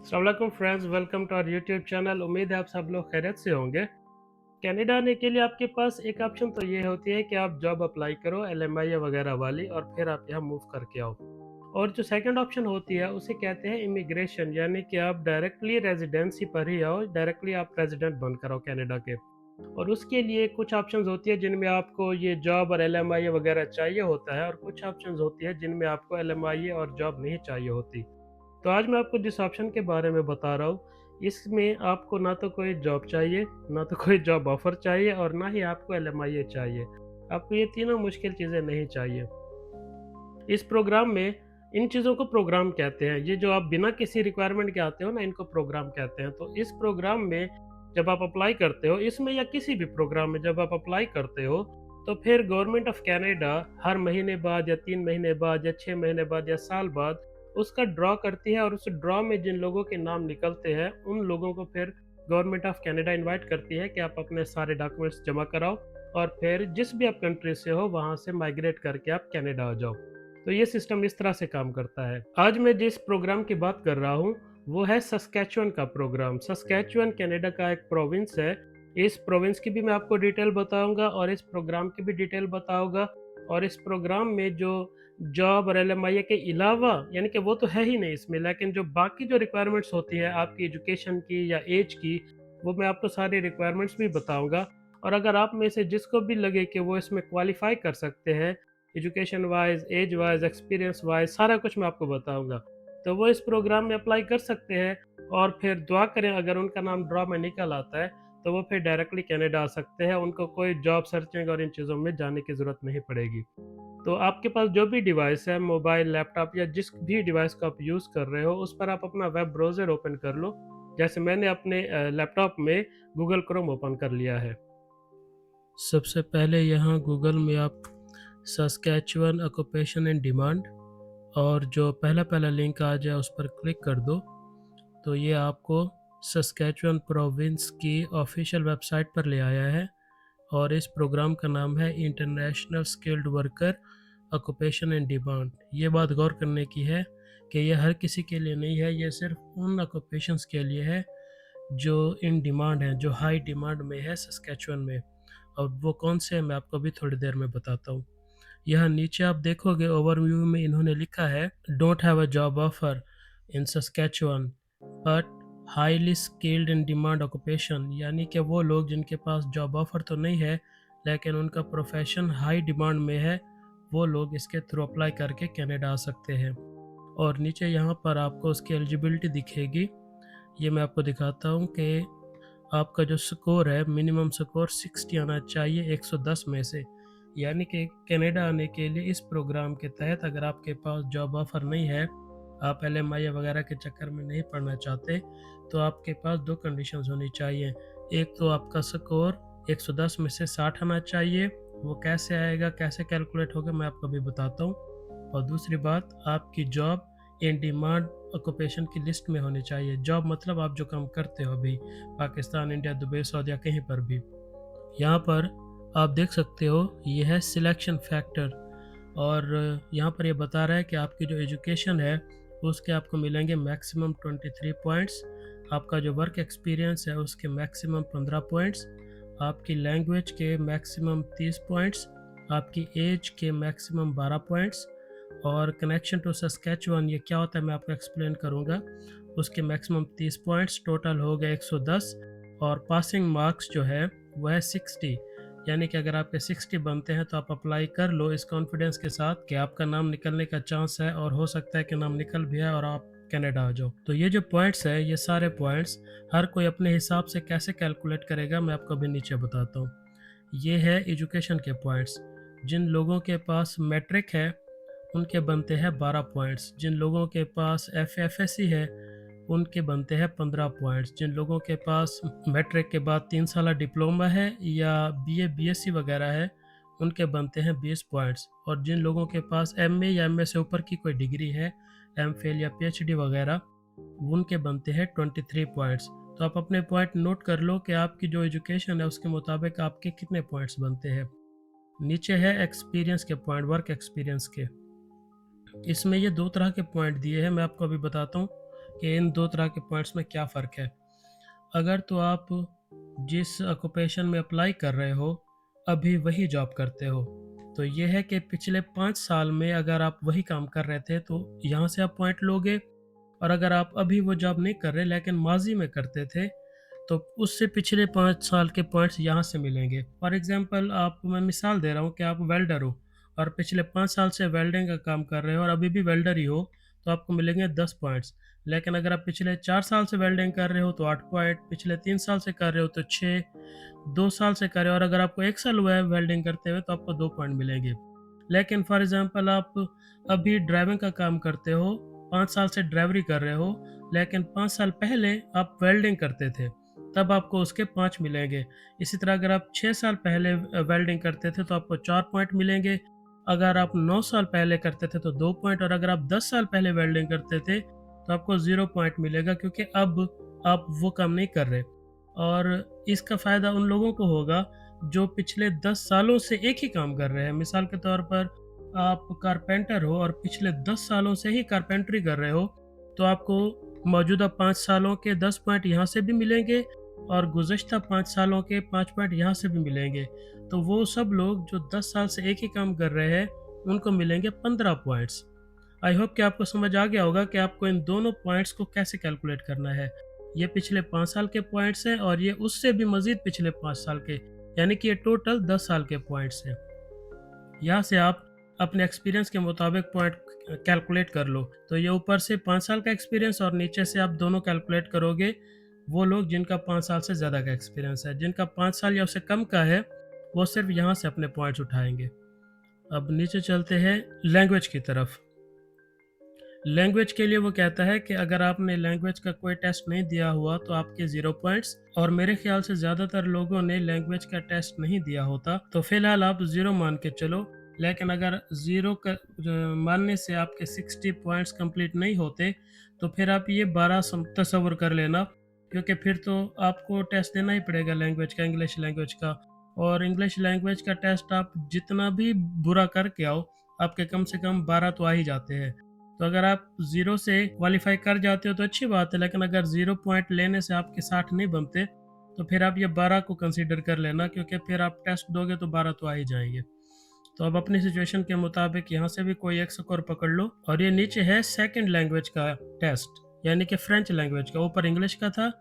अस्सलाम वालेकुम friends, welcome to our YouTube channel. उम्मीद है आप सब लोग खैरियत से होंगे। कनाडा आने के लिए आपके पास एक ऑप्शन तो ये होती है कि आप जॉब अप्लाई करो एलएमआई वगैरह वाली और फिर आप यहाँ मूव करके आओ। और जो सेकंड ऑप्शन होती है उसे कहते हैं इमिग्रेशन, यानी कि आप डायरेक्टली रेजिडेंसी पर ही आओ, डायरेक्टली आप रेजिडेंट बनकर आओ कनाडा के। और उसके लिए कुछ ऑप्शंस होती है जिनमें आपको ये जॉब और एलएमआई वगैरह चाहिए होता है, और कुछ ऑप्शंस होती है जिनमें आपको एलएमआई और जॉब नहीं चाहिए होती। तो आज मैं आपको जिस ऑप्शन के बारे में बता रहा हूँ, इसमें आपको ना तो कोई जॉब चाहिए, ना तो कोई जॉब ऑफ़र चाहिए और ना ही आपको एलएमआई चाहिए। आपको ये तीनों मुश्किल चीज़ें नहीं चाहिए। इस प्रोग्राम में इन चीज़ों को प्रोग्राम कहते हैं। ये जो आप बिना किसी रिक्वायरमेंट के आते हो ना, इनको प्रोग्राम कहते हैं। तो इस प्रोग्राम में जब आप अप्लाई करते हो, इसमें या किसी भी प्रोग्राम में जब आप अप्लाई करते हो, तो फिर गवर्नमेंट ऑफ कनाडा हर महीने बाद या 3 महीने बाद या 6 महीने बाद या साल बाद उसका ड्रॉ करती है, और उस ड्रॉ में जिन लोगों के नाम निकलते हैं, उन लोगों को फिर गवर्नमेंट ऑफ कनाडा इनवाइट करती है कि आप अपने सारे डॉक्यूमेंट्स जमा कराओ और फिर जिस भी आप कंट्री से हो, वहाँ से माइग्रेट करके आप कनाडा आ जाओ। तो ये सिस्टम इस तरह से काम करता है। आज मैं जिस प्रोग्राम की बात कर रहा हूँ, वो है सस्कैचुअन का प्रोग्राम। सस्कैचुअन कनाडा का एक प्रोविंस है। इस प्रोविंस की भी मैं आपको डिटेल बताऊंगा और इस प्रोग्राम की भी डिटेल बताऊंगा। और इस प्रोग्राम में जो जॉब और एलएमआई के अलावा, यानी कि वो तो है ही नहीं इसमें, लेकिन जो बाकी जो रिक्वायरमेंट्स होती है आपकी एजुकेशन की या एज की, वो मैं आपको सारी रिक्वायरमेंट्स भी बताऊंगा। और अगर आप में से जिसको भी लगे कि वो इसमें क्वालिफाई कर सकते हैं, education wise, age wise, experience wise, सारा कुछ मैं आपको बताऊंगा, तो वो इस प्रोग्राम में अप्लाई कर सकते हैं। और फिर दुआ करें, अगर उनका नाम ड्रॉ में निकल आता है तो वो फिर डायरेक्टली कनाडा आ सकते हैं। उनको कोई जॉब सर्चिंग और इन चीज़ों में जाने की ज़रूरत नहीं पड़ेगी। तो आपके पास जो भी डिवाइस है, मोबाइल, लैपटॉप या जिस भी डिवाइस को आप यूज़ कर रहे हो, उस पर आप अपना वेब ब्राउज़र ओपन कर लो। जैसे मैंने अपने लैपटॉप में गूगल क्रोम ओपन कर लिया है। सबसे पहले यहाँ गूगल में आप सस्कैचुअन ऑक्यूपेशन इन डिमांड, और जो पहला पहला लिंक आ जाए उस पर क्लिक कर दो। तो ये आपको सस्कैचुअन प्रोविंस की ऑफिशियल वेबसाइट पर ले आया है। और इस प्रोग्राम का नाम है international skilled worker occupation in demand. ये बात गौर करने की है कि ये हर किसी के लिए नहीं है, ये सिर्फ उन ऑक्यूपेशंस के लिए है जो इन डिमांड हैं, जो हाई डिमांड में है सस्कैचुअन में। और वो कौन से हैं मैं आपको अभी थोड़ी देर में बताता हूँ। यहाँ नीचे आप देखोगे ओवरव्यू में इन्होंने लिखा है, don't have a job offer in Saskatchewan but highly skilled in demand occupation, यानी कि वो लोग जिनके पास जॉब ऑफर तो नहीं है लेकिन उनका प्रोफेशन हाई डिमांड में है, वो लोग इसके थ्रू अप्लाई करके कनाडा आ सकते हैं। और नीचे यहाँ पर आपको उसकी एलिजिबिलिटी दिखेगी। ये मैं आपको दिखाता हूँ कि आपका जो स्कोर है, मिनिमम स्कोर 60 आना चाहिए 110 में से। यानी कि कनाडा आने के लिए इस प्रोग्राम के तहत अगर आपके पास जॉब ऑफ़र नहीं है, आप एलएमआई वगैरह के चक्कर में नहीं पड़ना चाहते, तो आपके पास 2 कंडीशंस होनी चाहिए। एक तो आपका स्कोर 110 में से 60 आना चाहिए। वो कैसे आएगा, कैसे कैलकुलेट होगा, मैं आपको अभी बताता हूँ। और दूसरी बात, आपकी जॉब इन डिमांड ऑक्यूपेशन की लिस्ट में होनी चाहिए। जॉब मतलब आप जो काम करते हो अभी, पाकिस्तान, इंडिया, दुबई, सऊदी या कहीं पर भी। यहाँ पर आप देख सकते हो ये है सिलेक्शन फैक्टर। और यहाँ पर ये बता रहा है कि आपकी जो एजुकेशन है उसके आपको मिलेंगे मैक्सिमम 23 पॉइंट्स। आपका जो वर्क एक्सपीरियंस है उसके मैक्सिमम 15 पॉइंट्स। आपकी लैंग्वेज के मैक्सिमम 30 पॉइंट्स। आपकी एज के मैक्सिमम 12 पॉइंट्स। और कनेक्शन टू सस्कैचुअन ये क्या होता है मैं आपको एक्सप्लेन करूँगा। उसके मैक्सिमम 30 पॉइंट्स, टोटल हो गए 110। और पासिंग मार्क्स जो है वो है 60, यानी कि अगर आपके 60 बनते हैं तो आप अप्लाई कर लो इस कॉन्फिडेंस के साथ कि आपका नाम निकलने का चांस है, और हो सकता है कि नाम निकल भी है और आप कनाडा आ जाओ। तो ये जो पॉइंट्स है, ये सारे पॉइंट्स हर कोई अपने हिसाब से कैसे कैलकुलेट करेगा मैं आपको अभी नीचे बताता हूँ। ये है एजुकेशन के पॉइंट्स। जिन लोगों के पास मैट्रिक है उनके बनते हैं 12 पॉइंट्स। जिन लोगों के पास एफएससी है उनके बनते हैं 15 पॉइंट्स। जिन लोगों के पास मैट्रिक के बाद 3 साल डिप्लोमा है या बीए बीएससी वगैरह है उनके बनते हैं 20 पॉइंट्स। और जिन लोगों के पास एमए या एमए से ऊपर की कोई डिग्री है, एमफिल या पीएचडी वगैरह, उनके बनते हैं 23 पॉइंट्स। तो आप अपने पॉइंट नोट कर लो कि आपकी जो एजुकेशन है उसके मुताबिक आपके कितने पॉइंट्स बनते हैं। नीचे है एक्सपीरियंस के पॉइंट, वर्क एक्सपीरियंस के। इसमें ये 2 तरह के पॉइंट दिए हैं, मैं आपको अभी बताता हूँ। कि इन 2 तरह के पॉइंट्स में क्या फ़र्क है। अगर तो आप जिस ऑक्यूपेशन में अप्लाई कर रहे हो, अभी वही जॉब करते हो, तो ये है कि पिछले 5 साल में अगर आप वही काम कर रहे थे, तो यहाँ से आप पॉइंट लोगे। और अगर आप अभी वो जॉब नहीं कर रहे लेकिन माज़ी में करते थे, तो उससे पिछले 5 साल के पॉइंट्स यहाँ से मिलेंगे। फॉर एग्ज़ाम्पल आप मैं मिसाल दे रहा हूँ कि आप वेल्डर हो और पिछले 5 साल से वेल्डिंग का काम कर रहे हो और अभी भी वेल्डर ही हो, तो आपको मिलेंगे 10 पॉइंट्स। लेकिन अगर आप पिछले 4 साल से वेल्डिंग कर रहे हो तो 8 पॉइंट, पिछले 3 साल से कर रहे हो तो 6, 2 साल से कर रहे हो और अगर आपको 1 साल हुआ है वेल्डिंग करते हुए तो आपको 2 पॉइंट मिलेंगे। लेकिन फॉर एग्ज़ाम्पल आप अभी ड्राइविंग का काम करते हो, 5 साल से ड्राइवरी कर रहे हो, लेकिन 5 साल पहले आप वेल्डिंग करते थे, तब आपको उसके 5 मिलेंगे। इसी तरह अगर आप 6 साल पहले वेल्डिंग करते थे तो आपको 4 पॉइंट मिलेंगे। अगर आप 9 साल पहले करते थे तो 2 पॉइंट और अगर आप 10 साल पहले वेल्डिंग करते थे तो आपको 0 पॉइंट मिलेगा क्योंकि अब आप वो काम नहीं कर रहे। और इसका फ़ायदा उन लोगों को होगा जो पिछले 10 सालों से एक ही काम कर रहे हैं। मिसाल के तौर पर आप कारपेंटर हो और पिछले 10 सालों से ही कारपेंटरी कर रहे हो, तो आपको मौजूदा 5 सालों के 10 पॉइंट यहाँ से भी मिलेंगे और गुज़श्ता 5 सालों के 5 पॉइंट यहाँ से भी मिलेंगे। तो वो सब लोग जो 10 साल से एक ही काम कर रहे हैं, उनको मिलेंगे 15 पॉइंट्स। आई होप कि आपको समझ आ गया होगा कि आपको इन दोनों पॉइंट्स को कैसे कैलकुलेट करना है। ये पिछले 5 साल के पॉइंट्स हैं और ये उससे भी मज़ीद पिछले 5 साल के, यानी कि ये टोटल 10 साल के पॉइंट्स हैं। यहाँ से आप अपने एक्सपीरियंस के मुताबिक पॉइंट कैलकुलेट कर लो। तो ये ऊपर से 5 साल का एक्सपीरियंस और नीचे से आप दोनों कैलकुलेट करोगे, वो लोग जिनका 5 साल से ज़्यादा का एक्सपीरियंस है। जिनका 5 साल या उससे कम का है, वो सिर्फ़ यहाँ से अपने पॉइंट्स उठाएँगे। अब नीचे चलते हैं लैंग्वेज की तरफ। लैंग्वेज के लिए वो कहता है कि अगर आपने लैंग्वेज का कोई टेस्ट नहीं दिया हुआ तो आपके 0 पॉइंट्स, और मेरे ख्याल से ज़्यादातर लोगों ने लैंग्वेज का टेस्ट नहीं दिया होता, तो फ़िलहाल आप 0 मान के चलो। लेकिन अगर 0 मानने से आपके 60 पॉइंट्स कंप्लीट नहीं होते, तो फिर आप ये 12 तसव्वुर कर लेना, क्योंकि फिर तो आपको टेस्ट देना ही पड़ेगा लैंग्वेज का, इंग्लिश लैंग्वेज का। और इंग्लिश लैंग्वेज का टेस्ट आप जितना भी बुरा करके आओ, आपके कम से कम 12 तो आ ही जाते हैं। तो अगर आप 0 से क्वालीफाई कर जाते हो तो अच्छी बात है, लेकिन अगर 0 पॉइंट लेने से आपके 60 नहीं बनते, तो फिर आप ये 12 को कंसीडर कर लेना, क्योंकि फिर आप टेस्ट दोगे तो 12 तो आ ही जाएँगे। तो अब अपनी सिचुएशन के मुताबिक यहाँ से भी कोई एक स्कोर पकड़ लो। और ये नीचे है सेकंड लैंग्वेज का टेस्ट, यानी कि फ्रेंच लैंग्वेज का। ऊपर इंग्लिश का था,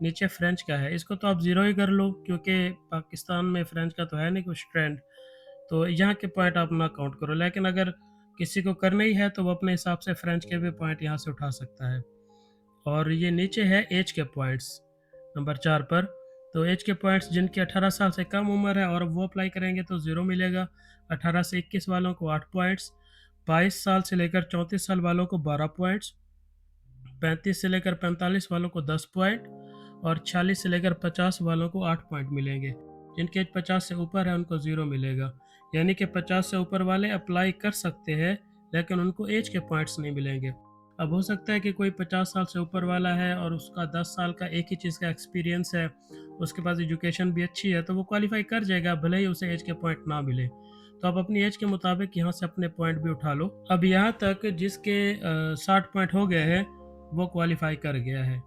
नीचे फ्रेंच का है। इसको तो आप 0 ही कर लो, क्योंकि पाकिस्तान में फ्रेंच का तो है नहीं कुछ ट्रेंड, तो यहाँ के पॉइंट आप ना काउंट करो। लेकिन अगर किसी को करना ही है तो वो अपने हिसाब से फ्रेंच के भी पॉइंट यहाँ से उठा सकता है। और ये नीचे है एज के पॉइंट्स नंबर 4 पर। तो एज के पॉइंट्स जिनकी 18 साल से कम उम्र है और वो अप्लाई करेंगे तो 0 मिलेगा। 18 से 21 वालों को 8 पॉइंट्स, 22 साल से लेकर 34 साल वालों को 12 पॉइंट्स, 35 से लेकर 45 वालों को 10 पॉइंट और 46 से लेकर 50 वालों को 8 पॉइंट मिलेंगे। जिनकी एज 50 से ऊपर है उनको 0 मिलेगा। यानी कि 50 से ऊपर वाले अप्लाई कर सकते हैं, लेकिन उनको एज के पॉइंट्स नहीं मिलेंगे। अब हो सकता है कि कोई 50 साल से ऊपर वाला है और उसका 10 साल का एक ही चीज़ का एक्सपीरियंस है, उसके पास एजुकेशन भी अच्छी है, तो वो क्वालिफ़ाई कर जाएगा, भले ही उसे एज के पॉइंट ना मिले। तो आप अपनी एज के मुताबिक यहाँ से अपने पॉइंट भी उठा लो। अब यहाँ तक जिसके 60 पॉइंट हो गए हैं, वो क्वालिफ़ाई कर गया है।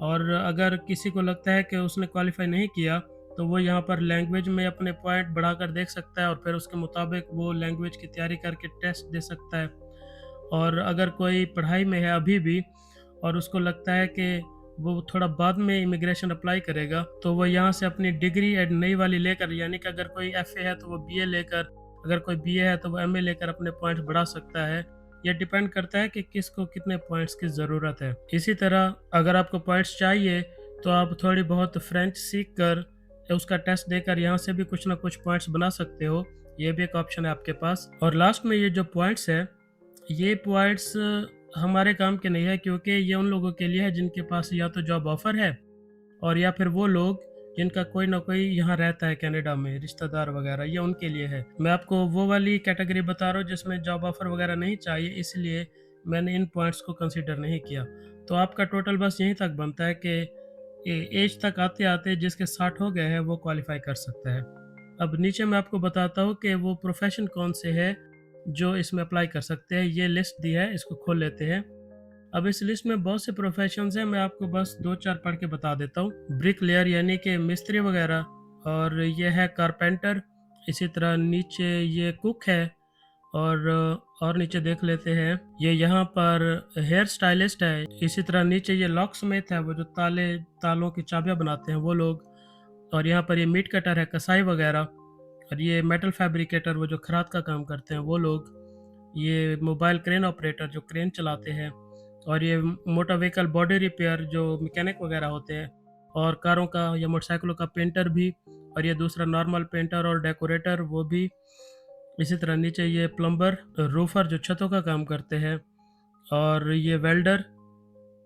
और अगर किसी को लगता है कि उसने क्वालिफ़ाई नहीं किया, तो वो यहाँ पर लैंग्वेज में अपने पॉइंट बढ़ाकर देख सकता है और फिर उसके मुताबिक वो लैंग्वेज की तैयारी करके टेस्ट दे सकता है। और अगर कोई पढ़ाई में है अभी भी और उसको लगता है कि वो थोड़ा बाद में इमिग्रेशन अप्लाई करेगा, तो वो यहाँ से अपनी डिग्री नई वाली लेकर, यानी कि अगर कोई एफ़ए है तो वो बीए लेकर, अगर कोई बीए है तो वो एमए लेकर अपने पॉइंट्स बढ़ा सकता है। ये डिपेंड करता है कि किसको कितने पॉइंट्स की ज़रूरत है। इसी तरह अगर आपको पॉइंट्स चाहिए तो आप थोड़ी बहुत फ्रेंच सीख कर उसका टेस्ट देकर यहाँ से भी कुछ ना कुछ पॉइंट्स बना सकते हो। ये भी एक ऑप्शन है आपके पास। और लास्ट में ये जो पॉइंट्स है, ये पॉइंट्स हमारे काम के नहीं है, क्योंकि ये उन लोगों के लिए है जिनके पास या तो जॉब ऑफ़र है और या फिर वो लोग जिनका कोई ना कोई यहाँ रहता है कनाडा में, रिश्तेदार वगैरह, ये उनके लिए है। मैं आपको वो वाली कैटेगरी बता रहा हूँ जिसमें जॉब ऑफ़र वगैरह नहीं चाहिए, इसलिए मैंने इन पॉइंट्स को कंसीडर नहीं किया। तो आपका टोटल बस यहीं तक बनता है कि एज तक आते-आते जिसके 60 हो गए हैं वो क्वालिफ़ाई कर सकता है। अब नीचे मैं आपको बताता हूँ कि वो प्रोफ़ेशन कौन से हैं जो इसमें अप्लाई कर सकते हैं। ये लिस्ट दी है, इसको खोल लेते हैं। अब इस लिस्ट में बहुत से प्रोफेशंस हैं, मैं आपको बस 2-4 पढ़ के बता देता हूँ। ब्रिक लेयर यानी कि मिस्त्री वगैरह, और ये है कारपेंटर, इसी तरह नीचे ये कुक है, और नीचे देख लेते हैं, ये यहाँ पर हेयर स्टाइलिस्ट है, इसी तरह नीचे ये लॉक स्मिथ है, वो जो तालों की चाबियाँ बनाते हैं वो लोग, और यहाँ पर ये मीट कटर है, कसाई वगैरह, और ये मेटल फैब्रिकेटर वो जो खराद का काम करते हैं वो लोग, ये मोबाइल क्रेन ऑपरेटर जो क्रेन चलाते हैं, और ये मोटर व्हीकल बॉडी रिपेयर जो मैकेनिक वगैरह होते हैं, और कारों का या मोटरसाइकिलों का पेंटर भी, और ये दूसरा नॉर्मल पेंटर और डेकोरेटर वो भी। इसी तरह नीचे ये प्लम्बर, रूफर जो छतों का काम करते हैं, और ये वेल्डर।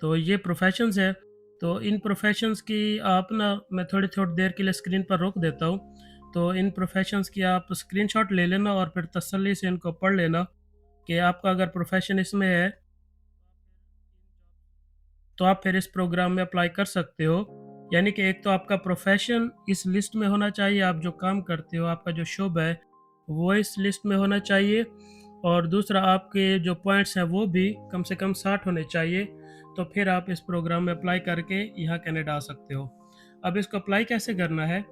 तो ये प्रोफेशंस है। तो इन प्रोफेशंस की आप ना, मैं थोड़ी थोड़ी देर के लिए स्क्रीन पर रोक देता हूँ। तो इन प्रोफेशंस की आप स्क्रीनशॉट ले लेना और फिर तसल्ली से इनको पढ़ लेना कि आपका अगर प्रोफेशन इसमें है तो आप फिर इस प्रोग्राम में अप्लाई कर सकते हो। यानी कि एक तो आपका प्रोफेशन इस लिस्ट में होना चाहिए, आप जो काम करते हो, आपका जो शुभ है, वो इस लिस्ट में होना चाहिए, और दूसरा आपके जो पॉइंट्स हैं वो भी कम से कम 60 होने चाहिए। तो फिर आप इस प्रोग्राम में अप्लाई करके यहाँ कनाडा आ सकते हो। अब इसको अप्लाई कैसे करना है?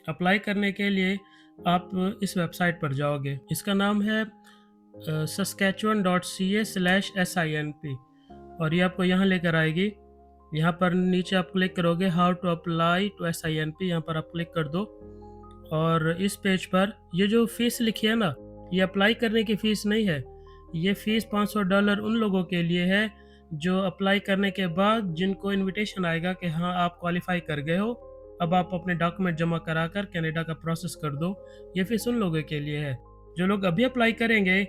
अप्लाई करने के लिए आप इस वेबसाइट पर जाओगे, इसका नाम है saskatchewan.ca/SINP, और ये आपको यहाँ लेकर आएगी। यहाँ पर नीचे आप क्लिक करोगे how to apply to SINP, यहाँ पर आप क्लिक कर दो, और इस पेज पर ये जो फ़ीस लिखी है ना, ये अप्लाई करने की फ़ीस नहीं है। ये फ़ीस $500 उन लोगों के लिए है जो अप्लाई करने के बाद जिनको इनविटेशन आएगा कि हाँ, आप क्वालिफ़ाई कर गए हो, अब आप अपने डॉक्यूमेंट जमा कराकर कनाडा का प्रोसेस कर दो। ये फ़ीस उन लोगों के लिए है। जो लोग अभी अप्लाई करेंगे,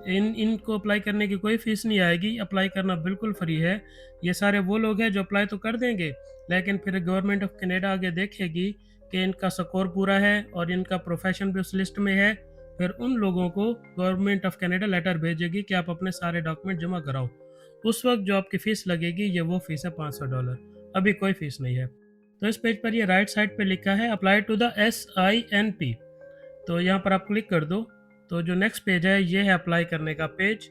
इनको अप्लाई करने की कोई फ़ीस नहीं आएगी, अप्लाई करना बिल्कुल फ्री है। ये सारे वो लोग हैं जो अप्लाई तो कर देंगे, लेकिन फिर गवर्नमेंट ऑफ कनाडा आगे देखेगी कि इनका स्कोर पूरा है और इनका प्रोफेशन भी उस लिस्ट में है। फिर उन लोगों को गवर्नमेंट ऑफ कनाडा लेटर भेजेगी कि आप अपने सारे डॉक्यूमेंट जमा कराओ। उस वक़्त जो आपकी फ़ीस लगेगी, ये वो फ़ीस है $500, अभी कोई फ़ीस नहीं है। तो इस पेज पर ये राइट साइड पे लिखा है अप्लाई टू द SINP, तो यहाँ पर आप क्लिक कर दो। तो जो नेक्स्ट पेज है ये है अप्लाई करने का पेज।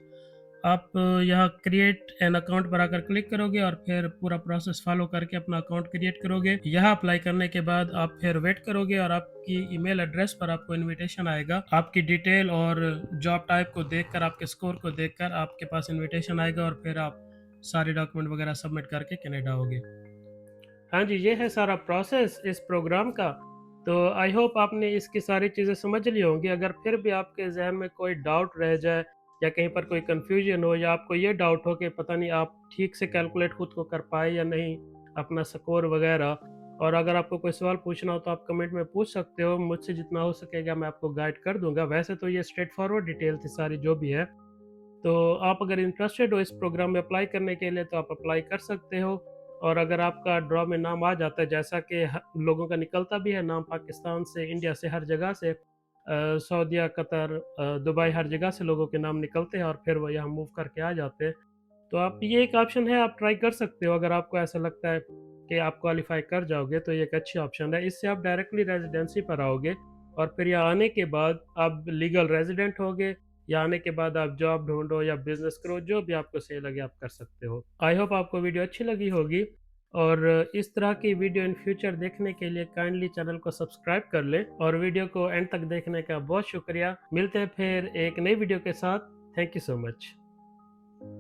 आप यहाँ क्रिएट एन अकाउंट पर आकर क्लिक करोगे और फिर पूरा प्रोसेस फॉलो करके अपना अकाउंट क्रिएट करोगे। यहाँ अप्लाई करने के बाद आप फिर वेट करोगे और आपकी ईमेल एड्रेस पर आपको इनविटेशन आएगा। आपकी डिटेल और जॉब टाइप को देखकर, आपके स्कोर को देखकर आपके पास इनविटेशन आएगा, और फिर आप सारे डॉक्यूमेंट वगैरह सबमिट करके कनाडा होगे। हाँ जी, ये है सारा प्रोसेस इस प्रोग्राम का। तो आई होप आपने इसकी सारी चीज़ें समझ ली होंगी। अगर फिर भी आपके ज़हन में कोई डाउट रह जाए, या कहीं पर कोई कन्फ्यूजन हो, या आपको ये डाउट हो कि पता नहीं आप ठीक से कैलकुलेट खुद को कर पाए या नहीं, अपना स्कोर वगैरह, और अगर आपको कोई सवाल पूछना हो तो आप कमेंट में पूछ सकते हो। मुझसे जितना हो सकेगा मैं आपको गाइड कर दूँगा। वैसे तो ये स्ट्रेट फॉरवर्ड डिटेल थी सारी जो भी है। तो आप अगर इंटरेस्टेड हो इस प्रोग्राम में अप्लाई करने के लिए तो आप अप्लाई कर सकते हो। और अगर आपका ड्रॉ में नाम आ जाता है, जैसा कि लोगों का निकलता भी है नाम, पाकिस्तान से, इंडिया से, हर जगह से, सऊदीया, कतर, दुबई, हर जगह से लोगों के नाम निकलते हैं और फिर वो यहाँ मूव करके आ जाते हैं। तो आप, ये एक ऑप्शन है, आप ट्राई कर सकते हो। अगर आपको ऐसा लगता है कि आप क्वालिफाई कर जाओगे तो ये एक अच्छी ऑप्शन है। इससे आप डायरेक्टली रेजिडेंसी पर आओगे, और फिर यहाँ आने के बाद आप लीगल रेजिडेंट होगे। या आने के बाद आप जॉब ढूंढो या बिजनेस करो, जो भी आपको सही लगे आप कर सकते हो। आई होप आपको वीडियो अच्छी लगी होगी, और इस तरह की वीडियो इन फ्यूचर देखने के लिए काइंडली चैनल को सब्सक्राइब कर लें, और वीडियो को एंड तक देखने का बहुत शुक्रिया। मिलते हैं फिर एक नई वीडियो के साथ। Thank you so much.